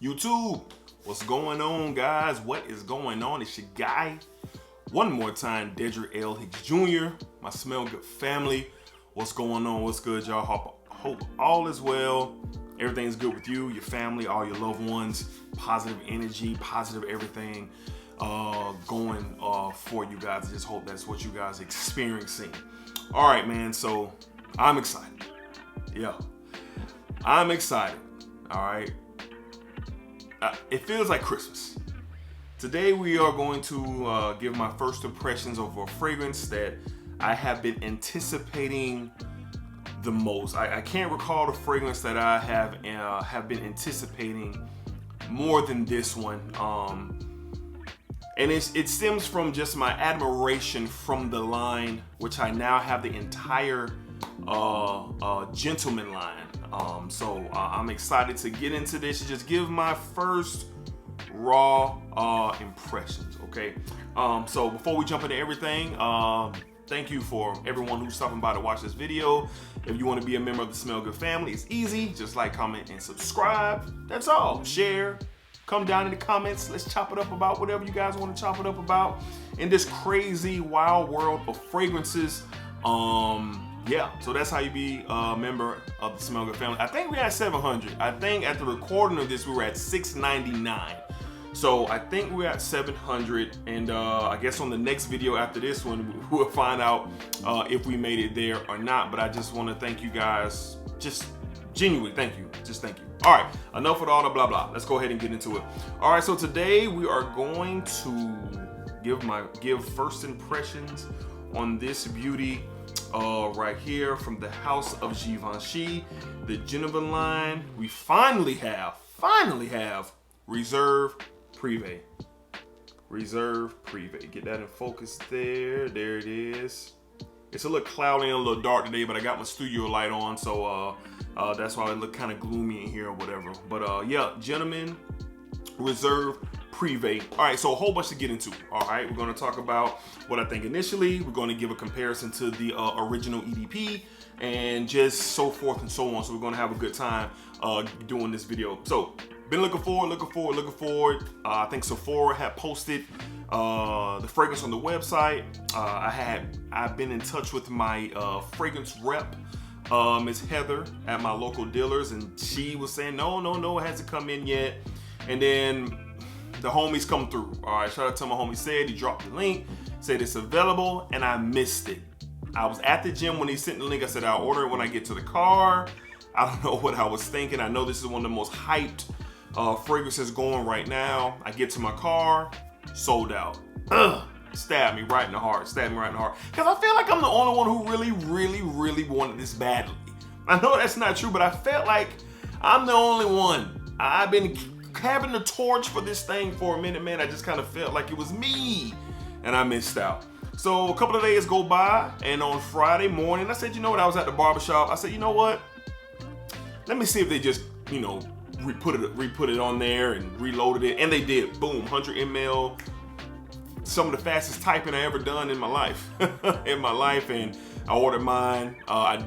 YouTube, what's going on, guys? What is going on? It's your guy, one more time, Dedrick L. Hicks Jr., my Smell Good family. What's going on? What's good, y'all? Hope all is well. Everything's good with you, your family, all your loved ones. Positive energy, positive everything going for you guys. I just hope that's what you guys are experiencing. All right, man. So I'm excited. Yeah, I'm excited. All right. It feels like Christmas. Today we are going to give my first impressions of a fragrance that I have been anticipating the most. I can't recall the fragrance that I have been anticipating more than this one. And it stems from just my admiration from the line, which I now have the entire gentleman line. So I'm excited to get into this and just give my first raw impressions, okay? So before we jump into everything, thank you for everyone who's stopping by to watch this video. If you want to be a member of the Smell Good family, it's easy. Just like, comment, and subscribe. That's all. Share. Come down in the comments. Let's chop it up about whatever you guys want to chop it up about in this crazy, wild world of fragrances. Yeah, so that's how you be a member of the Smell Good family. I think we're at 700. I think at the recording of this, we were at 699. So I think we're at 700. And I guess on the next video after this one, we'll find out if we made it there or not. But I just want to thank you guys. Just genuinely, thank you. Just thank you. All right, enough with all the blah, blah. Let's go ahead and get into it. All right, so today we are going to give first impressions on this beauty right here from the house of Givenchy, the gentleman line. We finally have Reserve Privée. Reserve Privée. Get that in focus there. There it is. It's a little cloudy and a little dark today, but I got my studio light on, so that's why it look kind of gloomy in here or whatever. But yeah, gentlemen, Reserve Privée. All right, so a whole bunch to get into. All right, we're going to talk about what I think initially. We're going to give a comparison to the original EDP and just so forth and so on. So we're going to have a good time doing this video. So been looking forward. I think Sephora had posted the fragrance on the website. I've been in touch with my fragrance rep, Miss Heather, at my local dealers, and she was saying no, it hasn't come in yet. And then the homies come through. All right, shout out to my homie said he dropped the link, said it's available, and I missed it. I was at the gym when he sent the link. I said I'll order it when I get to the car. I don't know what I was thinking. I know this is one of the most hyped fragrances going right now. I get to my car, sold out. Stabbed me right in the heart. Because I feel like I'm the only one who really wanted this badly. I know that's not true, but I felt like I'm the only one. I've been having the torch for this thing for a minute, man. I just kind of felt like it was me, and I missed out. So a couple of days go by, and on Friday morning, I said, you know what? I was at the barbershop. I said, you know what? Let me see if they just, re-put it on there and reloaded it, and they did. Boom, 100 ml. Some of the fastest typing I ever done in my life. And I ordered mine. I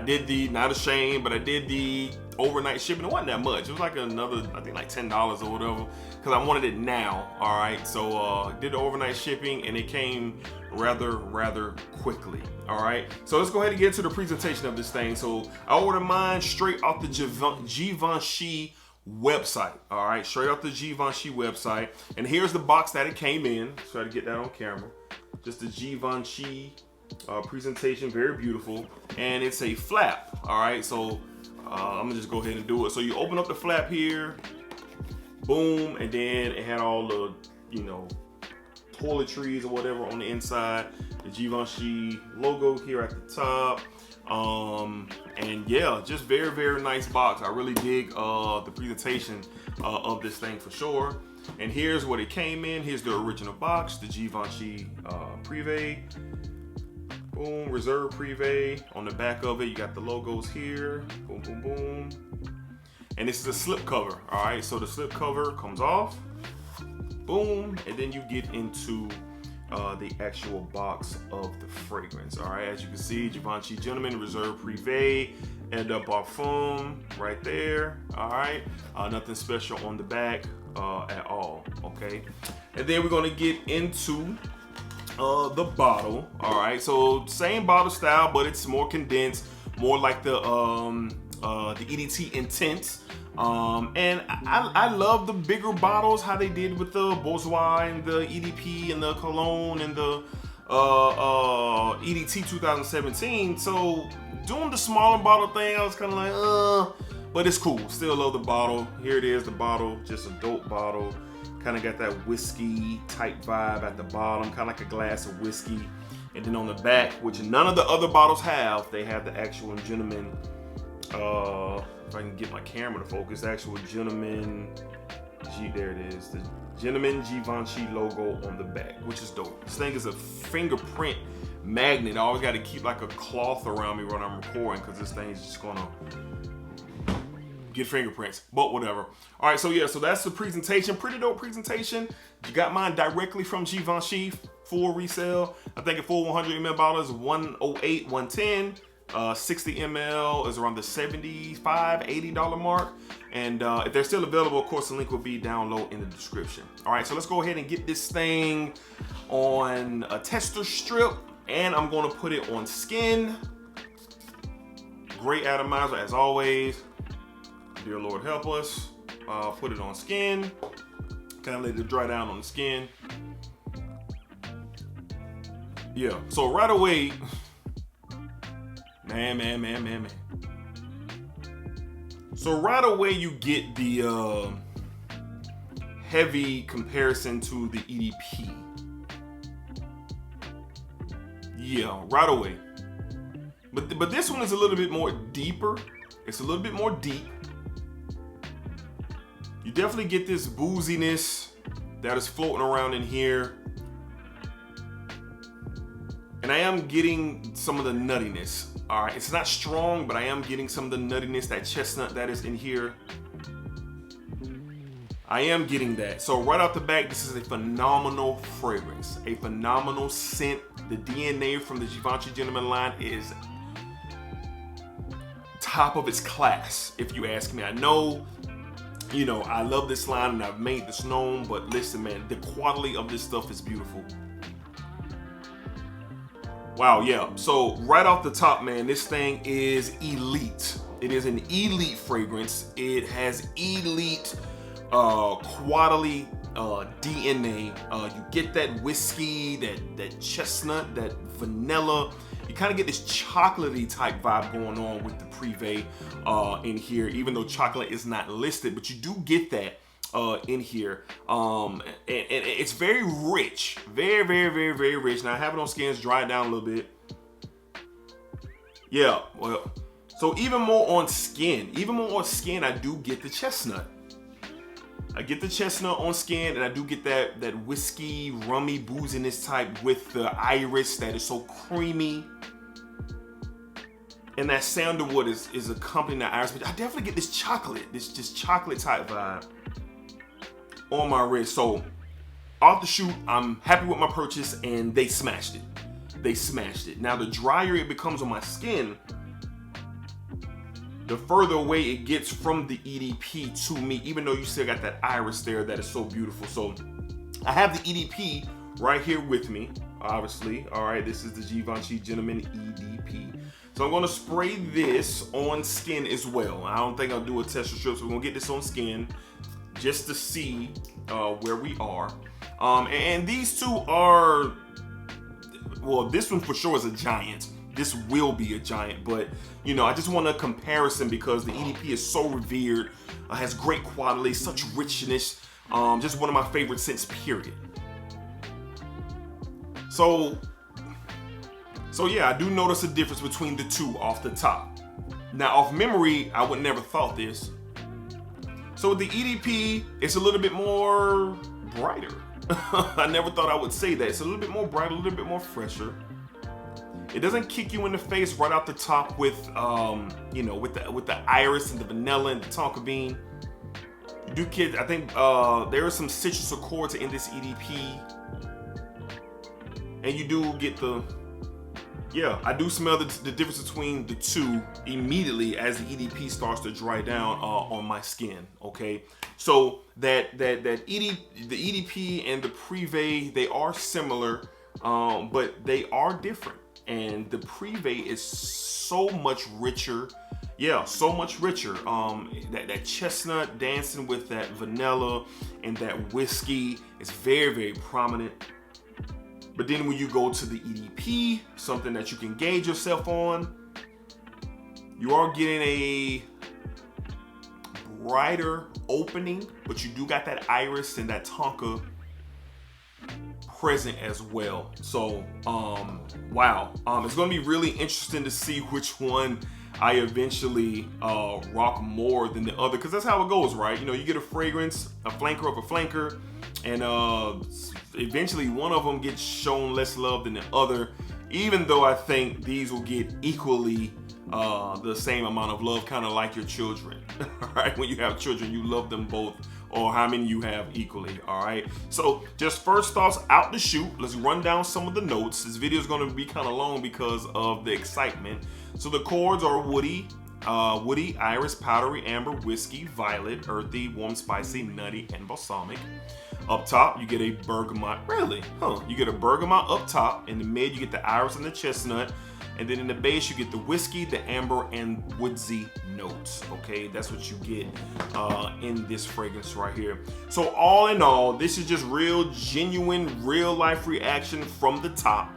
did the, not ashamed, but I did the overnight shipping. It wasn't that much. It was like another, I think like $10 or whatever, because I wanted it now. All right, so did the overnight shipping, and it came rather quickly. All right, so let's go ahead and get to the presentation of this thing. So I ordered mine straight off the Givenchy website. All right, straight off the Givenchy website, and here's the box that it came in. Try to get that on camera. Just the Givenchy presentation, very beautiful, and it's a flap. All right, so I'm gonna just go ahead and do it. So you open up the flap here, boom, and then it had all the, toiletries or whatever on the inside. The Givenchy logo here at the top. And yeah, just very nice box. I really dig the presentation of this thing for sure. And here's what it came in. Here's the original box, the Givenchy Privée. Boom, Reserve Privée. On the back of it, you got the logos here. Boom. And this is a slip cover. All right, so the slip cover comes off. Boom, and then you get into the actual box of the fragrance. All right, as you can see, Givenchy Gentleman Reserve Privée and the Parfum right there. All right, nothing special on the back at all. Okay, and then we're gonna get into the bottle. All right, so same bottle style, but it's more condensed, more like the EDT Intense. And I love the bigger bottles, how they did with the Bourgeois and the EDP and the Cologne and the EDT 2017. So doing the smaller bottle thing, I was kind of like, but it's cool. Still love the bottle. Here it is, the bottle, just a dope bottle. Kind of got that whiskey type vibe at the bottom, kind of like a glass of whiskey. And then on the back, which none of the other bottles have, they have the actual Gentleman. If I can get my camera to focus, the actual Gentleman there it is, the Gentleman Givenchy logo on the back, which is dope. This thing is a fingerprint magnet. I always got to keep like a cloth around me when I'm recording, because this thing is just gonna get fingerprints, but whatever. All right, so yeah, so that's the presentation. Pretty dope presentation. You got mine directly from Givenchy, full resale. I think a full 100 ml bottle is $108, $110. 60 ml is around the $75, $80 mark. And if they're still available, of course, the link will be down low in the description. All right, so let's go ahead and get this thing on a tester strip, and I'm gonna put it on skin. Great atomizer as always. Dear Lord help us. Put it on skin. Kind of let it dry down on the skin. Yeah, so right away, man. So right away you get the heavy comparison to the EDP. Yeah, right away. But this one is a little bit more deeper. It's a little bit more deep. You definitely get this booziness that is floating around in here. And I am getting some of the nuttiness. All right, it's not strong, but I am getting some of the nuttiness, that chestnut that is in here. I am getting that. So right off the back, this is a phenomenal fragrance, a phenomenal scent. The DNA from the Givenchy Gentleman line is top of its class, if you ask me. I know, you know, I love this line and I've made this known, but listen, man, the quality of this stuff is beautiful. Wow, yeah. So right off the top, man, this thing is elite. It is an elite fragrance. It has elite quality DNA. You get that whiskey, that chestnut, that vanilla. You kind of get this chocolatey type vibe going on with the Privée in here, even though chocolate is not listed, but you do get that in here. And it's very rich, very rich. Now I have it on skin, it's dried down a little bit. Yeah, well, so even more on skin, I do get the chestnut. I get the chestnut on skin, and I do get that whiskey, rummy booziness type with the iris that is so creamy. And that sandalwood is accompanying the iris, but I definitely get this chocolate, this chocolate type vibe on my wrist. So off the shoot, I'm happy with my purchase, and they smashed it. Now the drier it becomes on my skin, the further away it gets from the EDP to me, even though you still got that iris there that is so beautiful. So I have the EDP right here with me, obviously. All right, this is the Givenchy Gentleman EDP. So I'm gonna spray this on skin as well. I don't think I'll do a tester strip, so we're gonna get this on skin just to see where we are. And these two are, well, this one for sure is a giant. This will be a giant, but you know, I just want a comparison because the EDP is so revered, has great quality, such richness, just one of my favorite scents, period. So yeah, I do notice a difference between the two off the top. Now, off memory, I would never thought this. So with the EDP, it's a little bit more brighter. I never thought I would say that. It's a little bit more bright, a little bit more fresher. It doesn't kick you in the face right off the top with, you know, with the iris and the vanilla and the tonka bean. You do get, I think there are some citrus accords in this EDP. and you do get the, yeah, I do smell the difference between the two immediately as the EDP starts to dry down on my skin. Okay, so the EDP and the Privée, they are similar, but they are different. And the Privée is so much richer. Yeah, so much richer. That chestnut dancing with that vanilla and that whiskey is very, very prominent. But then when you go to the EDP, something that you can gauge yourself on, you are getting a brighter opening, but you do got that iris and that tonka present as well. So, wow. It's going to be really interesting to see which one I eventually rock more than the other, because that's how it goes, right? You know, you get a fragrance, a flanker of a flanker, and eventually one of them gets shown less love than the other, even though I think these will get equally the same amount of love, kind of like your children. All right, when you have children, you love them both, or how many you have equally. All right, so just first thoughts out the chute. Let's run down some of the notes. This video is going to be kind of long because of the excitement. So the chords are woody, iris, powdery, amber, whiskey, violet, earthy, warm, spicy, nutty, and balsamic. Up top, you get a bergamot. Really? Huh. You get a bergamot up top. In the mid, you get the iris and the chestnut. And then in the base, you get the whiskey, the amber, and woodsy notes. Okay, that's what you get in this fragrance right here. So all in all, this is just real, genuine, real life reaction from the top.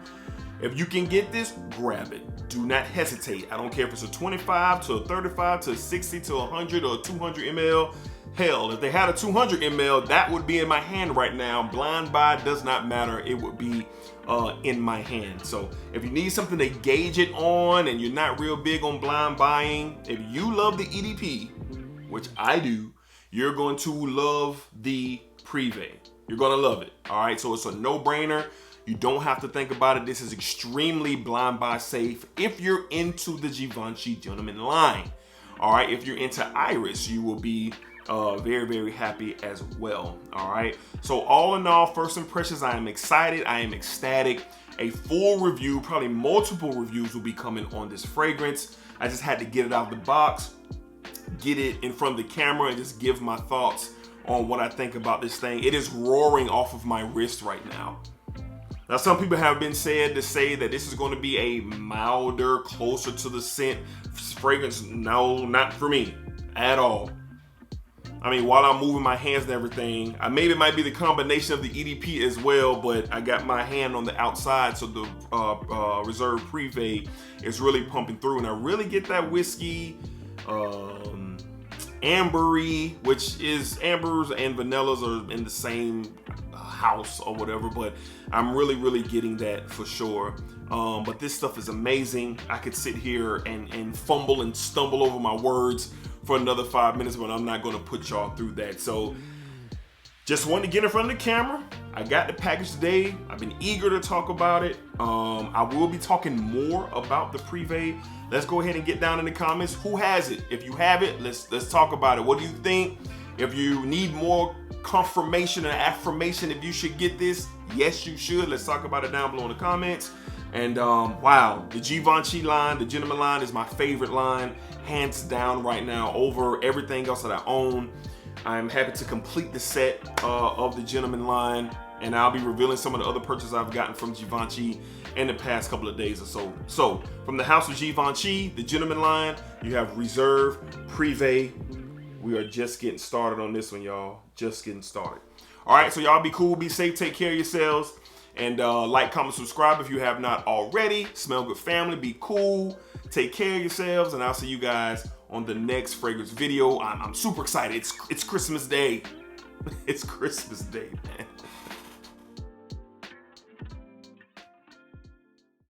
If you can get this, grab it. Do not hesitate. I don't care if it's a 25 to a 35 to a 60 to 100 or 200 ml. Hell, if they had a 200 ml, that would be in my hand right now. Blind buy does not matter. It would be in my hand. So if you need something to gauge it on and you're not real big on blind buying, if you love the EDP, which I do, you're going to love the Privée. You're going to love it. All right, so it's a no-brainer. You don't have to think about it. This is extremely blind buy safe if you're into the Givenchy Gentleman line. All right, if you're into Iris, you will be very, very happy as well. All right, so all in all, first impressions, I am excited. I am ecstatic. A full review, probably multiple reviews, will be coming on this fragrance. I just had to get it out of the box, get it in front of the camera, and just give my thoughts on what I think about this thing. It is roaring off of my wrist right now. Now, some people have been said to say that this is going to be a milder, closer to the scent fragrance. No, not for me at all. I mean, while I'm moving my hands and everything, maybe it might be the combination of the EDP as well, but I got my hand on the outside, so the Reserve Privée is really pumping through, and I really get that whiskey, ambery, which is ambers and vanillas are in the same house or whatever, but I'm really, really getting that for sure. But this stuff is amazing. I could sit here and fumble and stumble over my words for another 5 minutes, but I'm not going to put y'all through that. So just wanted to get in front of the camera. I got the package today. I've been eager to talk about it. I will be talking more about the Privée. Let's go ahead and get down in the comments. Who has it? If you have it, let's talk about it. What do you think? If you need more confirmation and affirmation if you should get this, yes, you should. Let's talk about it down below in the comments. And wow, the Givenchy line, the Gentleman line, is my favorite line, hands down right now, over everything else that I own. I'm happy to complete the set of the Gentleman line, and I'll be revealing some of the other purchases I've gotten from Givenchy in the past couple of days or so. So from the house of Givenchy, the Gentleman line, you have Reserve, Privée. We are just getting started on this one, y'all. Just getting started. All right, so y'all be cool, be safe, take care of yourselves. And like, comment, subscribe if you have not already. Smell Good family, be cool, take care of yourselves, and I'll see you guys on the next fragrance video. I'm super excited. It's Christmas Day. It's Christmas Day, man.